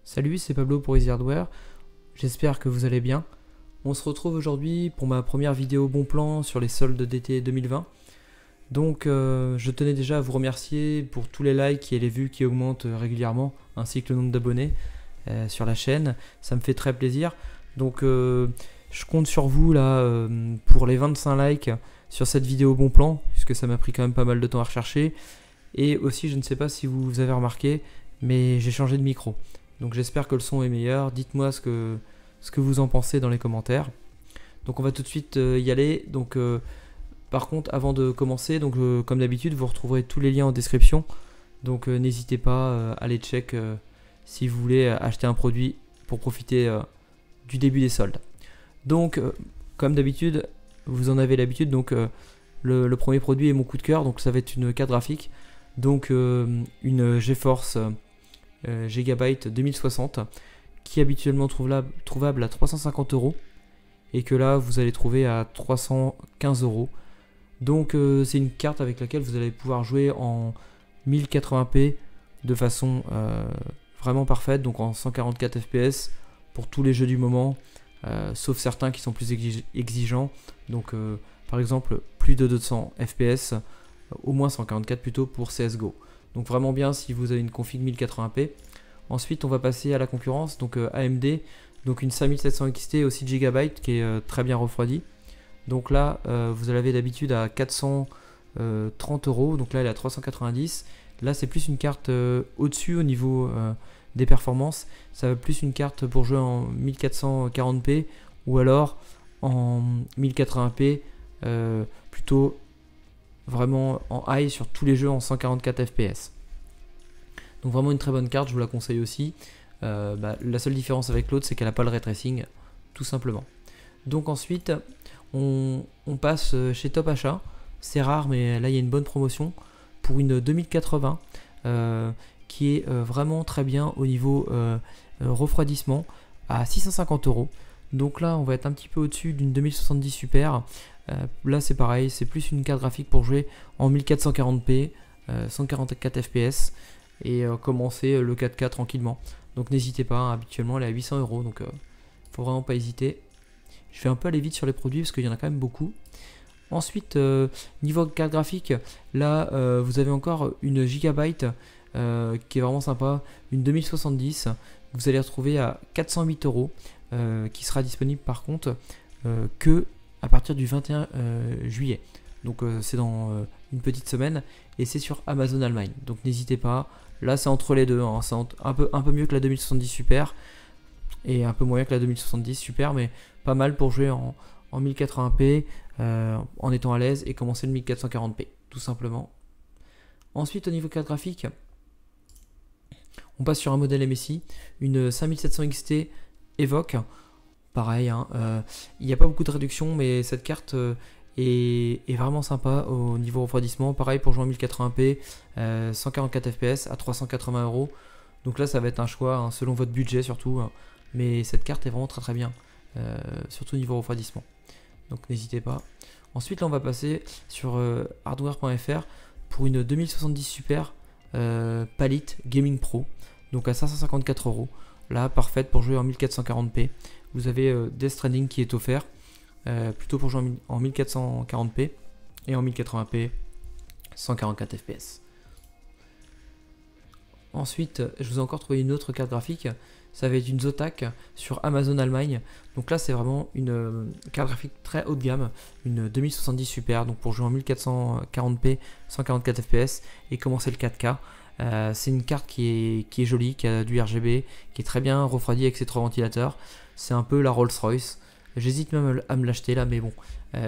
Salut, c'est Pablo pour Easy Hardware, j'espère que vous allez bien. On se retrouve aujourd'hui pour ma première vidéo bon plan sur les soldes d'été 2020. Donc je tenais déjà à vous remercier pour tous les likes et les vues qui augmentent régulièrement, ainsi que le nombre d'abonnés sur la chaîne, ça me fait très plaisir. Donc je compte sur vous là pour les 25 likes sur cette vidéo bon plan, puisque ça m'a pris quand même pas mal de temps à rechercher. Et aussi, je ne sais pas si vous avez remarqué, mais j'ai changé de micro. Donc j'espère que le son est meilleur. Dites-moi ce que vous en pensez dans les commentaires. Donc on va tout de suite y aller. Donc par contre, avant de commencer, donc comme d'habitude, vous retrouverez tous les liens en description. Donc n'hésitez pas à les check si vous voulez acheter un produit pour profiter du début des soldes. Donc comme d'habitude, vous en avez l'habitude. Donc le premier produit est mon coup de cœur. Donc ça va être une carte graphique. Donc une GeForce Gigabyte 2060 qui est habituellement trouvable à 350 € et que là vous allez trouver à 315 €. Donc c'est une carte avec laquelle vous allez pouvoir jouer en 1080p de façon vraiment parfaite, donc en 144 fps pour tous les jeux du moment, sauf certains qui sont plus exigeants, donc par exemple plus de 200 fps, au moins 144 plutôt pour CSGO. Donc vraiment bien si vous avez une config 1080p. Ensuite on va passer à la concurrence, donc AMD, donc une 5700 XT aussi de Gigabyte qui est très bien refroidie. Donc là vous l'avez d'habitude à 430 €, donc là elle est à 390. Là c'est plus une carte au-dessus au niveau des performances. Ça va plus une carte pour jouer en 1440p ou alors en 1080p, plutôt vraiment en high sur tous les jeux en 144 fps. Donc vraiment une très bonne carte, je vous la conseille aussi. La seule différence avec l'autre, c'est qu'elle n'a pas le ray tracing, tout simplement. Donc ensuite, on passe chez Top Achat. C'est rare, mais là il y a une bonne promotion pour une 2080 qui est vraiment très bien au niveau refroidissement à 650 €. Donc là, on va être un petit peu au-dessus d'une 2070 Super. Là c'est pareil, c'est plus une carte graphique pour jouer en 1440p, 144 fps et commencer le 4K tranquillement. Donc n'hésitez pas, hein, habituellement elle est à 800 €, donc faut vraiment pas hésiter. Je vais un peu aller vite sur les produits parce qu'il y en a quand même beaucoup. Ensuite, niveau carte graphique, là vous avez encore une Gigabyte qui est vraiment sympa, une 2070. Vous allez retrouver à 408 €, qui sera disponible par contre que à partir du 21 juillet. Donc c'est dans une petite semaine et c'est sur Amazon Allemagne. Donc n'hésitez pas. Là c'est entre les deux, hein. C'est un peu mieux que la 2070 Super et un peu moins que la 2070 Super, mais pas mal pour jouer en 1080p en étant à l'aise et commencer le 1440p tout simplement. Ensuite au niveau carte graphique, on passe sur un modèle MSI, une 5700 XT Evoque. Pareil, hein, il n'y a pas beaucoup de réduction, mais cette carte est vraiment sympa au niveau refroidissement. Pareil pour jouer en 1080p, 144 fps à 380 €. Donc là, ça va être un choix hein, selon votre budget surtout. Hein, mais cette carte est vraiment très très bien, surtout au niveau refroidissement. Donc n'hésitez pas. Ensuite, là, on va passer sur hardware.fr pour une 2070 Super Palette Gaming Pro. Donc à 554 €. Là, parfaite pour jouer en 1440p. Vous avez Death Stranding qui est offert, plutôt pour jouer en 1440p et en 1080p 144 fps. Ensuite, je vous ai encore trouvé une autre carte graphique, ça va être une Zotac sur Amazon Allemagne. Donc là c'est vraiment une carte graphique très haut de gamme, une 2070 Super, donc pour jouer en 1440p 144 fps et commencer le 4K. C'est une carte qui est jolie, qui a du RGB, qui est très bien refroidie avec ses 3 ventilateurs. C'est un peu la Rolls-Royce. J'hésite même à me l'acheter là, mais bon,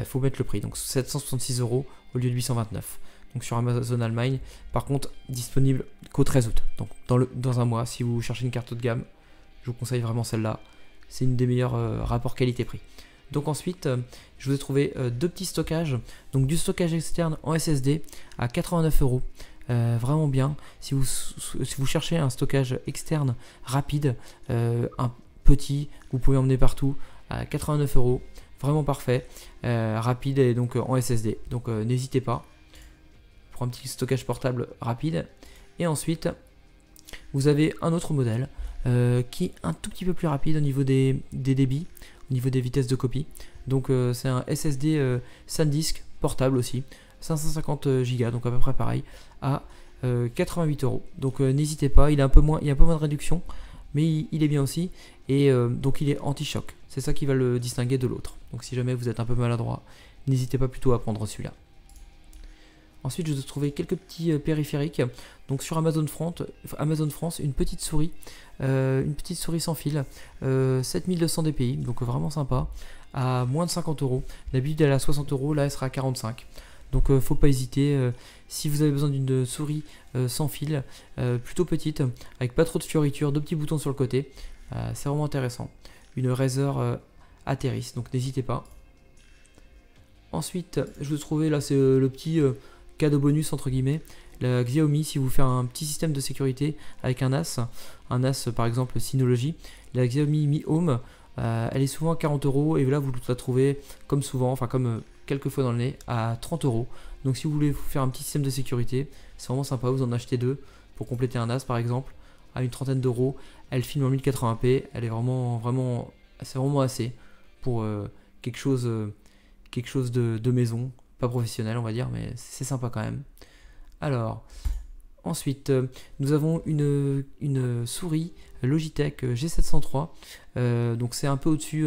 faut mettre le prix. Donc 766 € au lieu de 829. Donc sur Amazon Allemagne. Par contre, disponible qu'au 13 août. Donc dans un mois, si vous cherchez une carte haut de gamme, je vous conseille vraiment celle-là. C'est une des meilleurs rapports qualité-prix. Donc ensuite, je vous ai trouvé deux petits stockages. Donc du stockage externe en SSD à 89 €. Vraiment bien. Si vous cherchez un stockage externe rapide, un petit, vous pouvez emmener partout à 89 €. Vraiment parfait, rapide et donc en SSD. Donc n'hésitez pas pour un petit stockage portable rapide. Et ensuite, vous avez un autre modèle, qui est un tout petit peu plus rapide au niveau des débits, au niveau des vitesses de copie. Donc c'est un SSD SanDisk portable aussi, 550 Go, donc à peu près pareil, à 88 €. Donc n'hésitez pas, il y a un peu moins de réduction, mais il est bien aussi, et donc il est anti-choc. C'est ça qui va le distinguer de l'autre. Donc si jamais vous êtes un peu maladroit, n'hésitez pas plutôt à prendre celui-là. Ensuite, je vous ai trouvé quelques petits périphériques. Donc sur Amazon France, une petite souris sans fil, 7200 dpi, donc vraiment sympa, à moins de 50 €. D'habitude elle est à 60 €, là elle sera à 45. Donc faut pas hésiter, si vous avez besoin d'une souris sans fil, plutôt petite, avec pas trop de fioritures, 2 petits boutons sur le côté, c'est vraiment intéressant. Une Razer Ateris, donc n'hésitez pas. Ensuite, je vous ai trouvé, là c'est le petit cadeau bonus entre guillemets, la Xiaomi, si vous faites un petit système de sécurité avec un NAS par exemple Synology, la Xiaomi Mi Home, elle est souvent à 40 € et là vous la trouvez comme souvent, enfin comme quelques fois dans l'année, à 30 €. Donc si vous voulez vous faire un petit système de sécurité, c'est vraiment sympa, vous en achetez 2 pour compléter un NAS par exemple, à une trentaine d'euros. Elle filme en 1080p, elle est c'est vraiment assez pour quelque chose de maison, pas professionnel on va dire, mais c'est sympa quand même. Alors, ensuite, nous avons une souris Logitech G703, donc c'est un peu au-dessus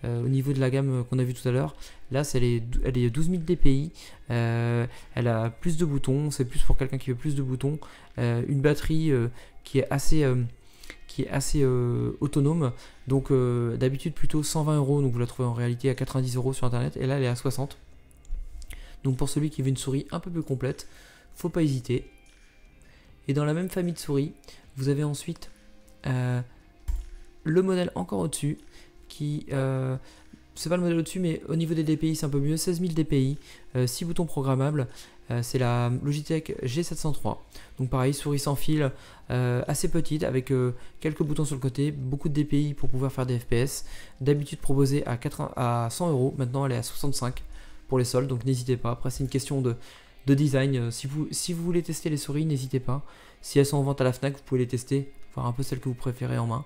au niveau de la gamme qu'on a vu tout à l'heure. Là, elle est 12 000 dpi, elle a plus de boutons, c'est plus pour quelqu'un qui veut plus de boutons, une batterie qui est assez autonome, donc d'habitude plutôt 120 €, donc vous la trouvez en réalité à 90 € sur internet, et là elle est à 60. Donc pour celui qui veut une souris un peu plus complète, faut pas hésiter. Et dans la même famille de souris, vous avez ensuite le modèle encore au-dessus, qui c'est pas le modèle au-dessus, mais au niveau des DPI c'est un peu mieux, 16 000 DPI, 6 boutons programmables. C'est la Logitech G703, donc pareil, souris sans fil, assez petite, avec quelques boutons sur le côté, beaucoup de DPI pour pouvoir faire des FPS, d'habitude proposée à 100 €, maintenant elle est à 65 pour les soldes, donc n'hésitez pas. Après c'est une question de design, si vous voulez tester les souris, n'hésitez pas, si elles sont en vente à la Fnac, vous pouvez les tester, voir un peu celles que vous préférez en main.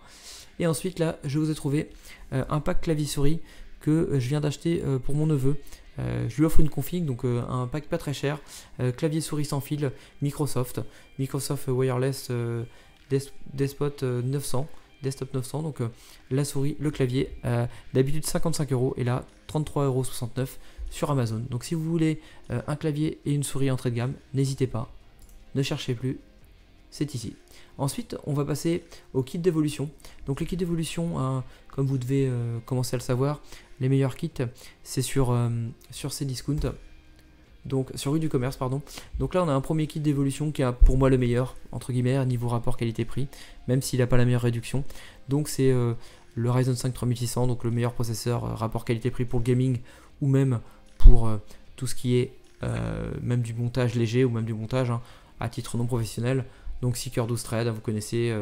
Et ensuite là, je vous ai trouvé un pack clavier-souris que je viens d'acheter pour mon neveu. Je lui offre une config, donc un pack pas très cher, clavier souris sans fil, Microsoft Wireless Desktop 900, donc la souris, le clavier, d'habitude 55 € et là 33,69 € sur Amazon. Donc si vous voulez un clavier et une souris entrée de gamme, n'hésitez pas, ne cherchez plus, c'est ici. Ensuite, on va passer au kit d'évolution. Donc les kits d'évolution, comme vous devez commencer à le savoir, les meilleurs kits, c'est sur Cdiscount, donc sur Rue du Commerce, pardon. Donc là, on a un premier kit d'évolution qui est pour moi le meilleur, entre guillemets, niveau rapport qualité-prix, même s'il n'a pas la meilleure réduction. Donc c'est le Ryzen 5 3600, donc le meilleur processeur rapport qualité-prix pour le gaming, ou même pour tout ce qui est même du montage léger, ou même du montage à titre non professionnel. Donc 6 cœurs 12 threads, vous connaissez,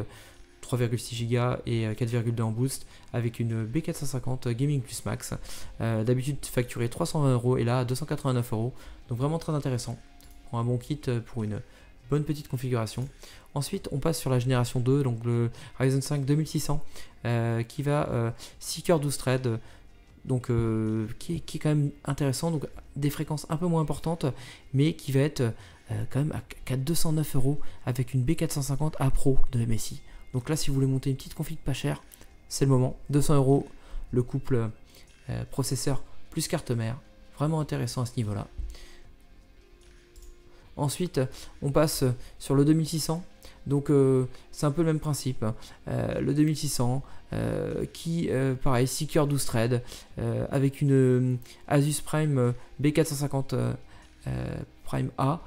3,6 Go et 4,2 en boost, avec une B450 Gaming Plus Max, d'habitude facturé 320 € et là 289 €, donc vraiment très intéressant, pour un bon kit, pour une bonne petite configuration. Ensuite on passe sur la génération 2, donc le Ryzen 5 2600, qui va 6 cœurs 12 threads, donc qui est quand même intéressant, donc des fréquences un peu moins importantes, mais qui va être quand même à 209 € avec une B450 A Pro de MSI. Donc là, si vous voulez monter une petite config pas chère, c'est le moment. 200 € le couple processeur plus carte mère, vraiment intéressant à ce niveau-là. Ensuite, on passe sur le 2600. Donc c'est un peu le même principe. Le 2600 qui, pareil, 6 cœurs 12 threads avec une Asus Prime B450 Prime A,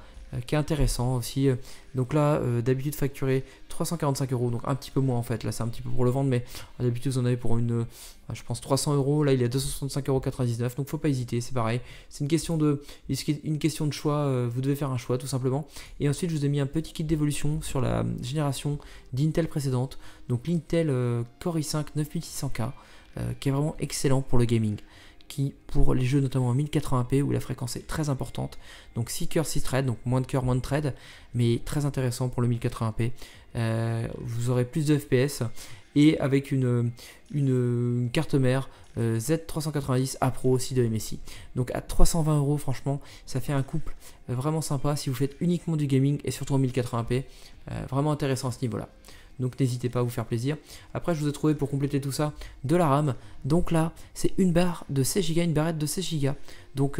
qui est intéressant aussi. Donc là, d'habitude facturé 345 €, donc un petit peu moins en fait. Là, c'est un petit peu pour le vendre, mais d'habitude vous en avez pour je pense 300 €. Là, il est à 265,99 €, donc faut pas hésiter. C'est pareil. C'est une question de choix. Vous devez faire un choix tout simplement. Et ensuite, je vous ai mis un petit kit d'évolution sur la génération d'Intel précédente. Donc l'Intel Core i5 9600K, qui est vraiment excellent pour le gaming, qui pour les jeux notamment en 1080p où la fréquence est très importante, donc 6 cœurs 6 threads, donc moins de cœurs moins de threads, mais très intéressant pour le 1080p. Vous aurez plus de FPS et avec une carte mère Z390 A Pro aussi de MSI. Donc à 320 €, franchement, ça fait un couple vraiment sympa si vous faites uniquement du gaming et surtout en 1080p. Vraiment intéressant à ce niveau-là. Donc n'hésitez pas à vous faire plaisir. Après, je vous ai trouvé pour compléter tout ça de la RAM. Donc là, c'est une barre de 16 Go, une barrette de 16 Go. Donc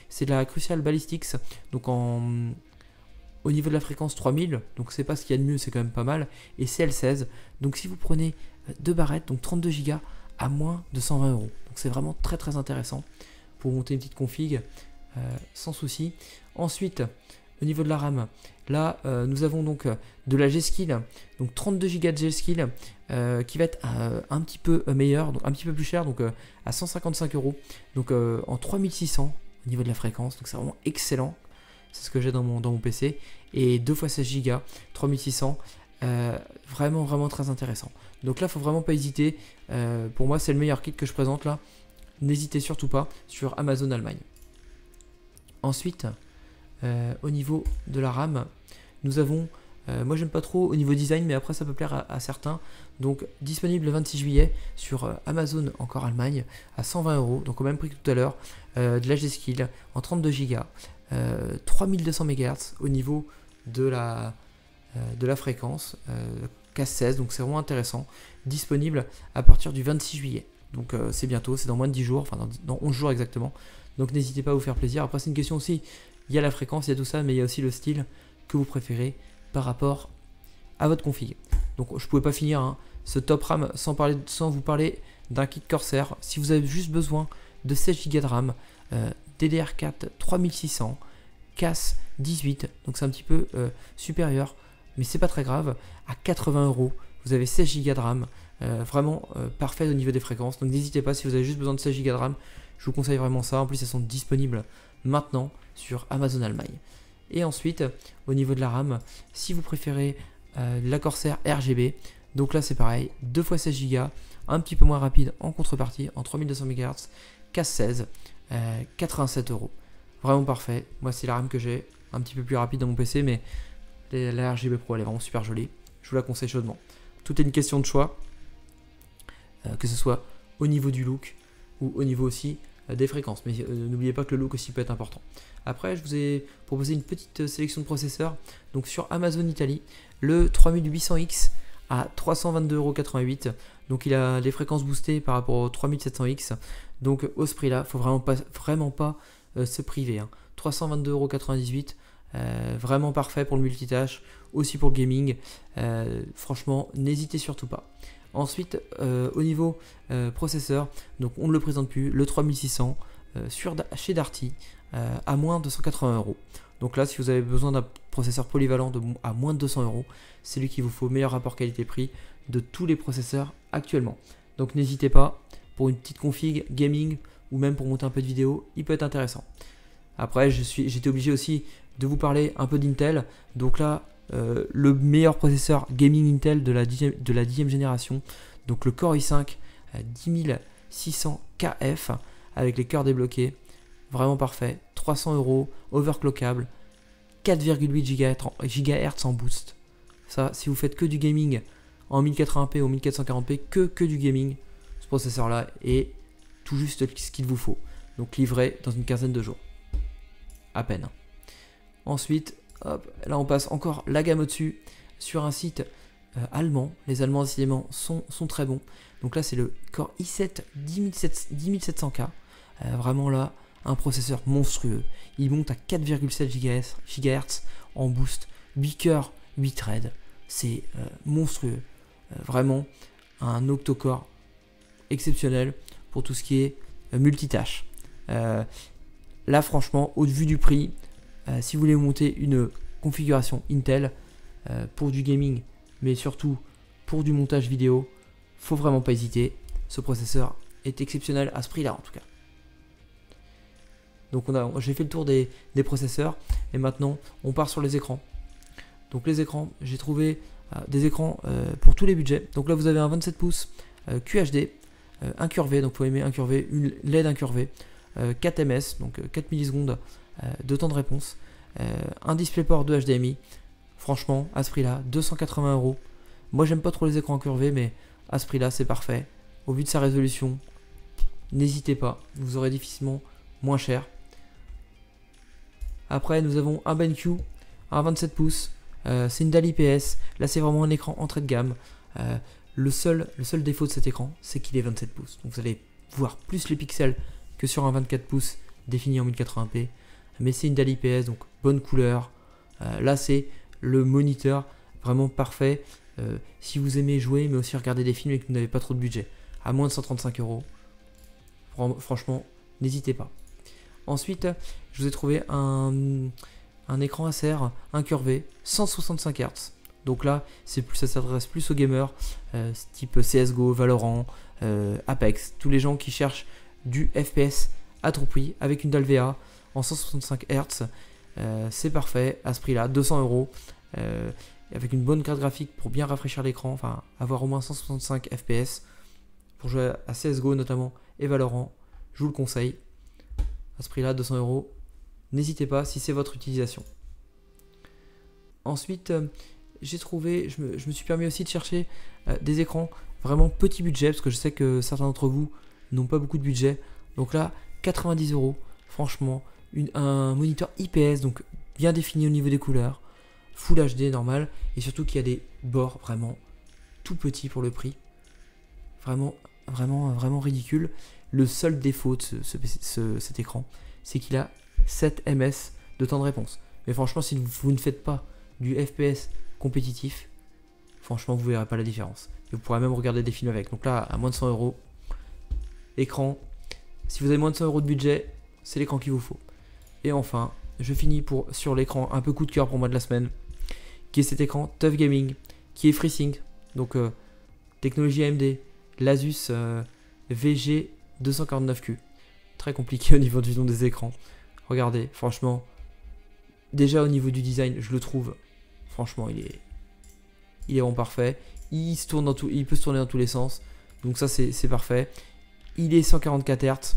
c'est de la Crucial Ballistics. Donc au niveau de la fréquence 3000, donc c'est pas ce qu'il y a de mieux, c'est quand même pas mal. Et CL16. Donc si vous prenez deux barrettes, donc 32 Go à moins de 120 €. Donc c'est vraiment très très intéressant pour monter une petite config sans souci. Ensuite, au niveau de la RAM, là nous avons donc de la G-Skill, donc 32 Go de G-Skill qui va être un petit peu meilleur, donc un petit peu plus cher, donc à 155 €, donc en 3600 au niveau de la fréquence, donc c'est vraiment excellent. C'est ce que j'ai dans mon PC, et 2 x 16 Go, 3600, vraiment vraiment très intéressant. Donc là, faut vraiment pas hésiter. Pour moi, c'est le meilleur kit que je présente là. N'hésitez surtout pas sur Amazon Allemagne. Ensuite, au niveau de la RAM, nous avons, moi j'aime pas trop au niveau design, mais après ça peut plaire à certains. Donc disponible le 26 juillet sur Amazon encore Allemagne à 120 €, donc au même prix que tout à l'heure. De la G-Skill en 32 Go, 3200 MHz au niveau de la fréquence, casse 16, donc c'est vraiment intéressant. Disponible à partir du 26 juillet. Donc c'est bientôt, c'est dans moins de 10 jours, enfin dans 11 jours exactement. Donc n'hésitez pas à vous faire plaisir. Après c'est une question aussi, il y a la fréquence, il y a tout ça, mais il y a aussi le style que vous préférez par rapport à votre config. Donc je ne pouvais pas finir ce top RAM sans vous parler d'un kit Corsair. Si vous avez juste besoin de 16 Go de RAM, DDR4 3600, casse 18, donc c'est un petit peu supérieur, mais c'est pas très grave. À 80 €, vous avez 16 Go de RAM, vraiment parfait au niveau des fréquences. Donc n'hésitez pas, si vous avez juste besoin de 16 Go de RAM, je vous conseille vraiment ça. En plus, elles sont disponibles maintenant sur Amazon Allemagne. Et ensuite, au niveau de la RAM, si vous préférez la Corsair RGB, donc là c'est pareil, 2 x 16 Go, un petit peu moins rapide en contrepartie, en 3200 MHz, casse 16, 87 €. Vraiment parfait. Moi, c'est la RAM que j'ai, un petit peu plus rapide dans mon PC, mais la RGB Pro, elle est vraiment super jolie. Je vous la conseille chaudement. Tout est une question de choix, que ce soit au niveau du look ou au niveau aussi des fréquences. Mais n'oubliez pas que le look aussi peut être important. Après, je vous ai proposé une petite sélection de processeurs. Donc sur Amazon Italie, le 3800X à 322,88 €. Donc il a les fréquences boostées par rapport au 3700X. Donc au ce prix-là, il ne faut vraiment pas se priver. 322,98 €. Vraiment parfait pour le multitâche, aussi pour le gaming. Franchement, n'hésitez surtout pas. Ensuite, au niveau processeur, donc on ne le présente plus, le 3600 chez Darty à moins de 180 €. Donc là, si vous avez besoin d'un processeur polyvalent à moins de 200 €, c'est lui qu'il vous faut, meilleur rapport qualité-prix de tous les processeurs actuellement. Donc n'hésitez pas, pour une petite config gaming ou même pour monter un peu de vidéo, il peut être intéressant. Après, j'étais obligé aussi de vous parler un peu d'Intel. Donc là, le meilleur processeur gaming Intel de la 10e génération, donc le Core i5 10600 KF avec les cœurs débloqués, vraiment parfait, 300 €, overclockable, 4,8 GHz en boost. Ça, si vous faites que du gaming en 1080p ou 1440p, que du gaming, ce processeur là est tout juste ce qu'il vous faut. Donc livré dans une quinzaine de jours, à peine. Ensuite, hop, là on passe encore la gamme au-dessus sur un site allemand. Les Allemands décidément sont très bons. Donc là c'est le Core i7 10700K. Vraiment là, un processeur monstrueux. Il monte à 4,7 GHz en boost, 8 cœurs, 8 threads. C'est monstrueux. Vraiment un octocore exceptionnel pour tout ce qui est multitâche. Là franchement, au vu du prix, si vous voulez monter une configuration Intel pour du gaming, mais surtout pour du montage vidéo, faut vraiment pas hésiter. Ce processeur est exceptionnel à ce prix-là en tout cas. Donc j'ai fait le tour des processeurs et maintenant on part sur les écrans. Donc les écrans, j'ai trouvé des écrans pour tous les budgets. Donc là vous avez un 27 pouces QHD, incurvé, donc vous pouvez mettre incurvé, une LED incurvée, 4 ms, donc 4 millisecondes de temps de réponse, un DisplayPort de HDMI. Franchement, à ce prix-là, 280 €. Moi, j'aime pas trop les écrans incurvés, mais À ce prix-là, c'est parfait. Au vu de sa résolution, n'hésitez pas, vous aurez difficilement moins cher. Après, nous avons un BenQ, un 27 pouces. C'est une dalle IPS. Là, c'est vraiment un écran entrée de gamme. Le seul défaut de cet écran, c'est qu'il est 27 pouces. Donc, vous allez voir plus les pixels que sur un 24 pouces défini en 1080p. Mais c'est une dalle IPS, donc bonne couleur. Là, c'est le moniteur vraiment parfait. Si vous aimez jouer, mais aussi regarder des films et que vous n'avez pas trop de budget. À moins de 135 €. Franchement, n'hésitez pas. Ensuite, je vous ai trouvé un écran Acer incurvé 165 Hz. Donc là, ça s'adresse plus aux gamers, type CSGO, Valorant, Apex, tous les gens qui cherchent du FPS à tout prix avec une dalle VA en 165 Hz. C'est parfait à ce prix-là, 200 €. Avec une bonne carte graphique pour bien rafraîchir l'écran, enfin avoir au moins 165 FPS pour jouer à CSGO notamment et Valorant, je vous le conseille. À ce prix-là, 200 €, n'hésitez pas si c'est votre utilisation. Ensuite, j'ai trouvé, je me suis permis aussi de chercher des écrans vraiment petit budget, parce que je sais que certains d'entre vous n'ont pas beaucoup de budget. Donc là, 90 €, franchement, un moniteur IPS, donc bien défini au niveau des couleurs, Full HD normal, et surtout qu'il y a des bords vraiment tout petits pour le prix. Vraiment ridicule. Le seul défaut de cet écran, c'est qu'il a 7 ms de temps de réponse. Mais franchement, si vous ne faites pas du FPS compétitif, franchement, vous ne verrez pas la différence. Et vous pourrez même regarder des films avec. Donc là, à moins de 100 €, écran. Si vous avez moins de 100 € de budget, c'est l'écran qu'il vous faut. Et enfin, je finis sur l'écran un peu coup de cœur pour moi de la semaine, qui est cet écran TUF Gaming, qui est FreeSync. Donc, technologie AMD, l'Asus VG249Q. Très compliqué au niveau du nom des écrans. Regardez, franchement, déjà au niveau du design, je le trouve, franchement, il est vraiment parfait. Il peut se tourner dans tous les sens. Donc ça, c'est parfait. Il est 144 Hz.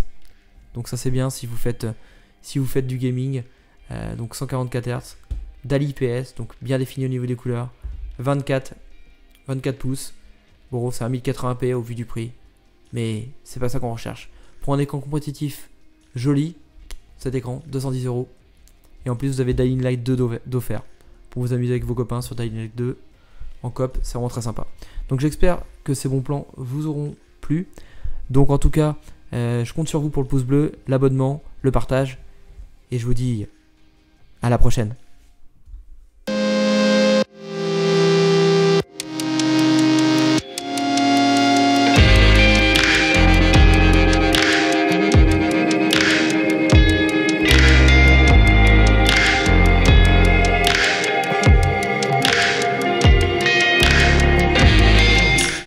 Donc ça, c'est bien si vous faites du gaming. Donc 144 Hz. Dalle IPS, donc bien défini au niveau des couleurs. 24 pouces. Bon, c'est un 1080p au vu du prix. Mais c'est pas ça qu'on recherche. Pour un écran compétitif joli, cet écran, 210 €. Et en plus, vous avez Dying Light 2 d'offert pour vous amuser avec vos copains sur Dying Light 2 en coop. C'est vraiment très sympa. Donc j'espère que ces bons plans vous auront plu. Donc en tout cas, je compte sur vous pour le pouce bleu, l'abonnement, le partage. Et je vous dis à la prochaine.